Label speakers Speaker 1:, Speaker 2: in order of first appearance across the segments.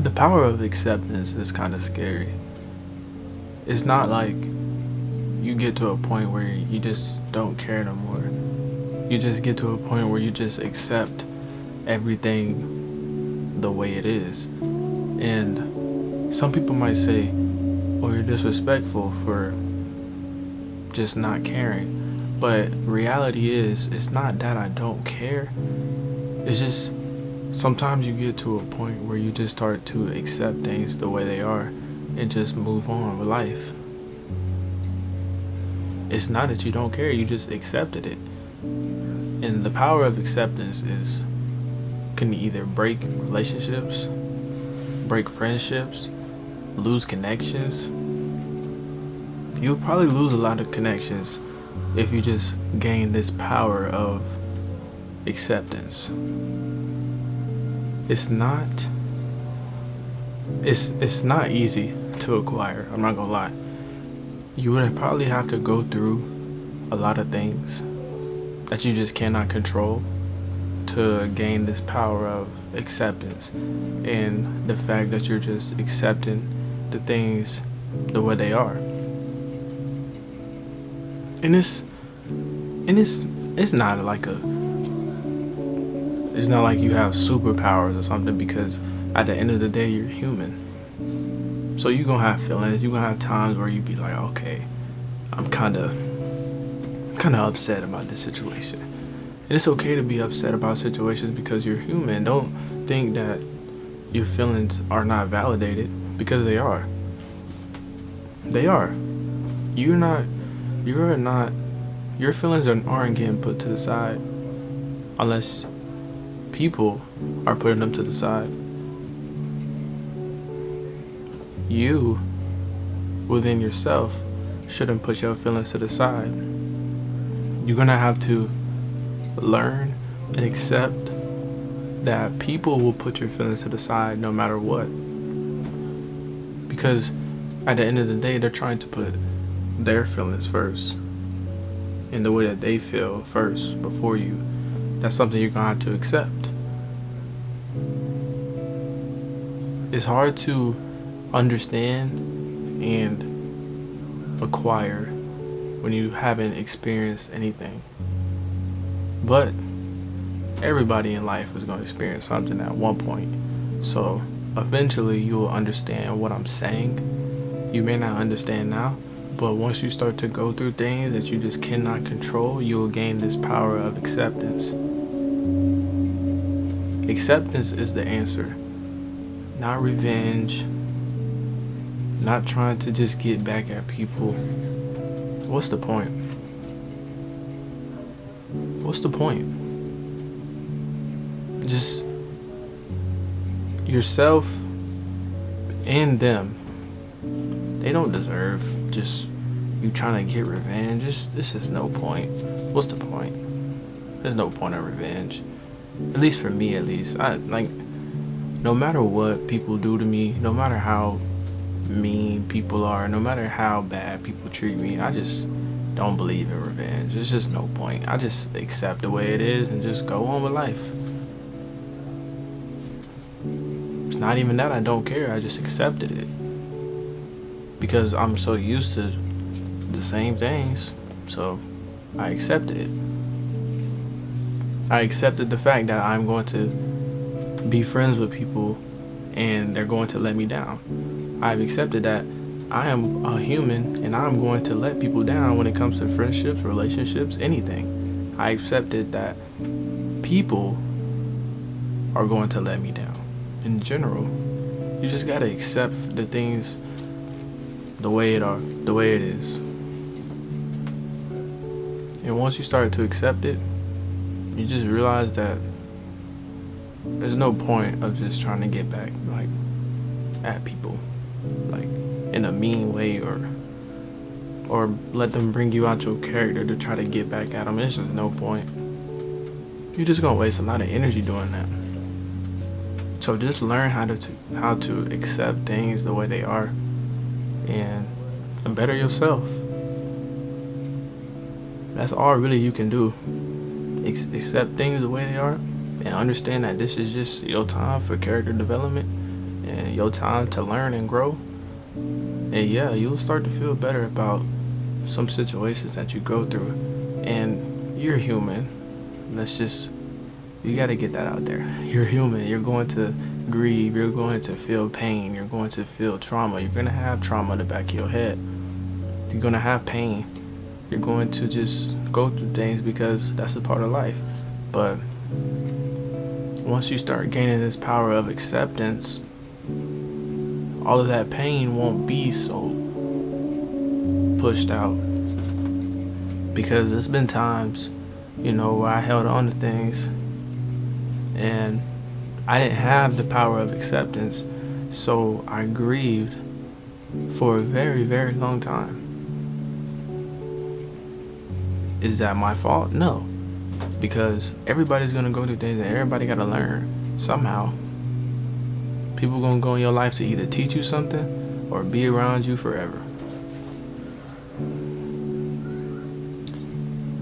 Speaker 1: The power of acceptance is kind of scary. It's not like you get to a point where you just don't care no more. You just get to a point where you just accept everything the way it is. And some people might say, "Oh, you're disrespectful for just not caring." But reality is, it's not that I don't care. It's just sometimes you get to a point where you just start to accept things the way they are and just move on with life. It's not that you don't care, you just accepted it. And the power of acceptance is can either break relationships, break friendships, lose connections. You'll probably lose a lot of connections if you just gain this power of acceptance. It's not it's not easy to acquire, I'm not gonna lie. You would probably have to go through a lot of things that you just cannot control to gain this power of acceptance and the fact that you're just accepting the things the way they are. And it's not like a it's not like you have superpowers or something, because at the end of the day you're human. So you're gonna have feelings, you're gonna have times where you be like, okay, I'm kinda upset about this situation. And it's okay to be upset about situations because you're human. Don't think that your feelings are not validated, because they are. They are. You're not you're not your feelings aren't getting put to the side unless people are putting them to the side. You within yourself shouldn't put your feelings to the side. You're gonna have to learn and accept that people will put your feelings to the side no matter what. Because at the end of the day, they're trying to put their feelings first in the way that they feel first before you. That's something you're gonna have to accept. It's hard to understand and acquire when you haven't experienced anything. But everybody in life is going to experience something at one point. So eventually you will understand what I'm saying. You may not understand now, but once you start to go through things that you just cannot control, you will gain this power of acceptance. Acceptance is the answer. Not revenge. Not trying to just get back at people. What's the point? What's the point? Just yourself and them. They don't deserve just you trying to get revenge. This is no point. What's the point? There's no point of revenge. At least for me, at least. I like no matter what people do to me, no matter how mean people are, no matter how bad people treat me, I just don't believe in revenge. There's just no point. I just accept the way it is and just go on with life. It's not even that I don't care, I just accepted it. Because I'm so used to the same things, so I accepted it. I accepted the fact that I'm going to be friends with people and they're going to let me down. I've accepted that I am a human and I'm going to let people down when it comes to friendships, relationships, anything. I accepted that people are going to let me down in general. You just gotta accept the things the way it is. And once you start to accept it, you just realize that there's no point of just trying to get back like at people, like in a mean way, or let them bring you out your character to try to get back at them. It's just no point. You're just gonna waste a lot of energy doing that. So just learn how to accept things the way they are and better yourself. That's all really you can do. Accept things the way they are and understand that this is just your time for character development and your time to learn and grow, and yeah, you'll start to feel better about some situations that you go through. And you're human. Let's just, you got to get that out there. You're human. You're going to grieve. You're going to feel pain. You're going to feel trauma. You're going to have trauma in the back of your head. You're going to have pain. You're going to just go through things because that's a part of life. But once you start gaining this power of acceptance, all of that pain won't be so pushed out. Because there's been times, where I held on to things and I didn't have the power of acceptance, so I grieved for a very, very long time. Is that my fault? No. Because everybody's gonna go through things and everybody gotta learn somehow. People gonna go in your life to either teach you something or be around you forever.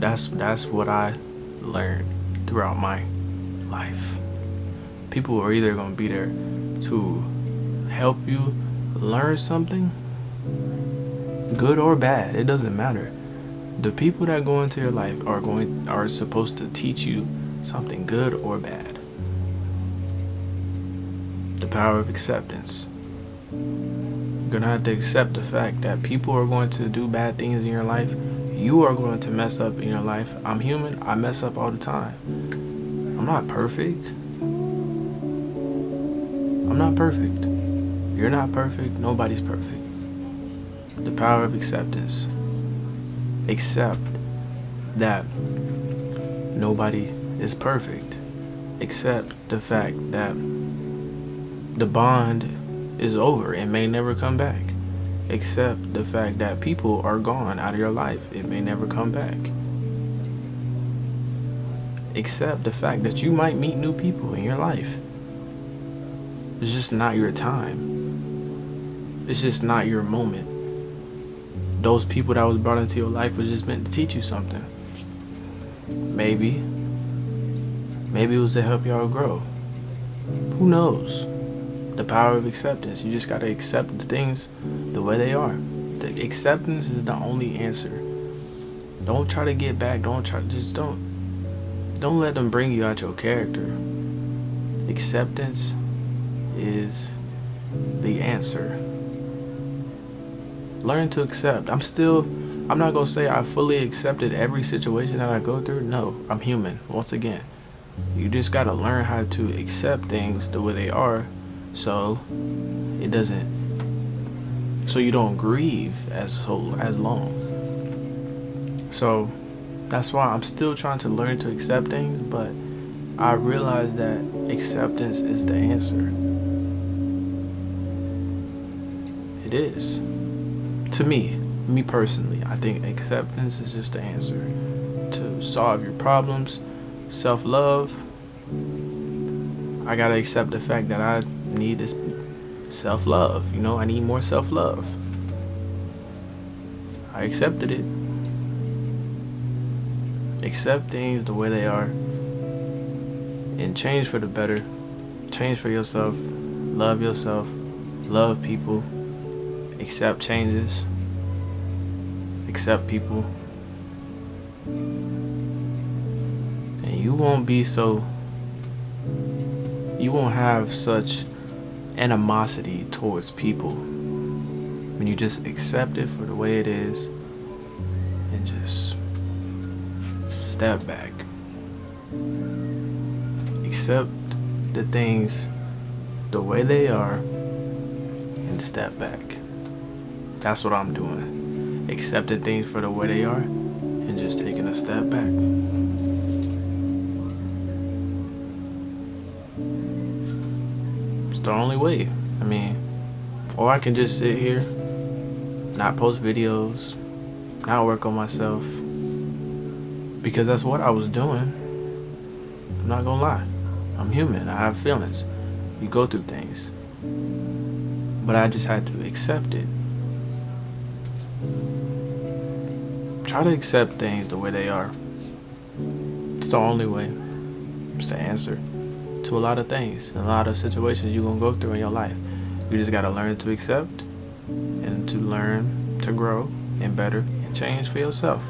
Speaker 1: That's what I learned throughout my life. People are either gonna be there to help you learn something, good or bad, it doesn't matter. The people that go into your life are supposed to teach you something good or bad. The power of acceptance. You're gonna have to accept the fact that people are going to do bad things in your life. You are going to mess up in your life. I'm human. I mess up all the time. I'm not perfect. I'm not perfect. You're not perfect. Nobody's perfect. The power of acceptance. Accept that nobody is perfect. Accept the fact that the bond is over and may never come back. Accept the fact that people are gone out of your life. It may never come back. Accept the fact that you might meet new people in your life. It's just not your time. It's just not your moment. Those people that was brought into your life was just meant to teach you something. Maybe it was to help y'all grow. Who knows? The power of acceptance. You just gotta accept the things the way they are. The acceptance is the only answer. Don't try to get back. Don't let them bring you out your character. Acceptance is the answer. Learn to accept. I'm not gonna say I fully accepted every situation that I go through. No, I'm human. Once again, you just gotta learn how to accept things the way they are, so you don't grieve as long. So that's why I'm still trying to learn to accept things, but I realize that acceptance is the answer. It is. To me personally, I think acceptance is just the answer to solve your problems. Self-love. I gotta accept the fact that I need this self-love. I need more self-love. I accepted it. Accept things the way they are and change for the better. Change for yourself. Love people. Accept changes. Accept people. And you won't have such animosity towards people when you just accept it for the way it is and just step back. Accept the things the way they are and step back. That's what I'm doing. Accepting things for the way they are and just taking a step back. It's the only way. Or I can just sit here, not post videos, not work on myself, because that's what I was doing. I'm not gonna lie. I'm human. I have feelings. You go through things. But I just had to accept it. Try to accept things the way they are. It's the only way. It's the answer to a lot of things, a lot of situations you're gonna go through in your life. You just gotta learn to accept and to learn to grow and better and change for yourself.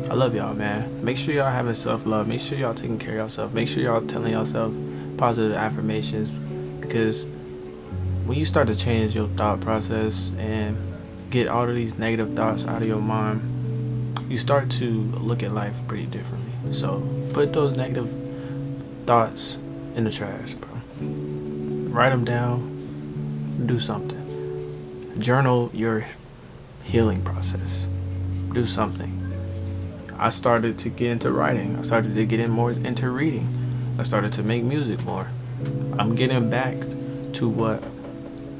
Speaker 1: I love y'all, man. Make sure y'all having self-love. Make sure y'all taking care of yourself. Make sure y'all telling yourself positive affirmations, because when you start to change your thought process and get all of these negative thoughts out of your mind, you start to look at life pretty differently. So put those negative thoughts in the trash, bro. Write them down. Do something. Journal your healing process. Do something. I started to get into writing. I started to get more into reading. I started to make music more. I'm getting back to what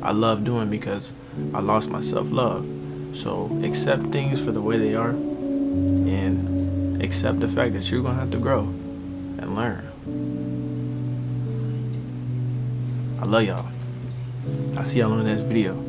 Speaker 1: I love doing because I lost my self-love. So accept things for the way they are and accept the fact that you're going to have to grow and learn. I love y'all. I'll see y'all on the next video.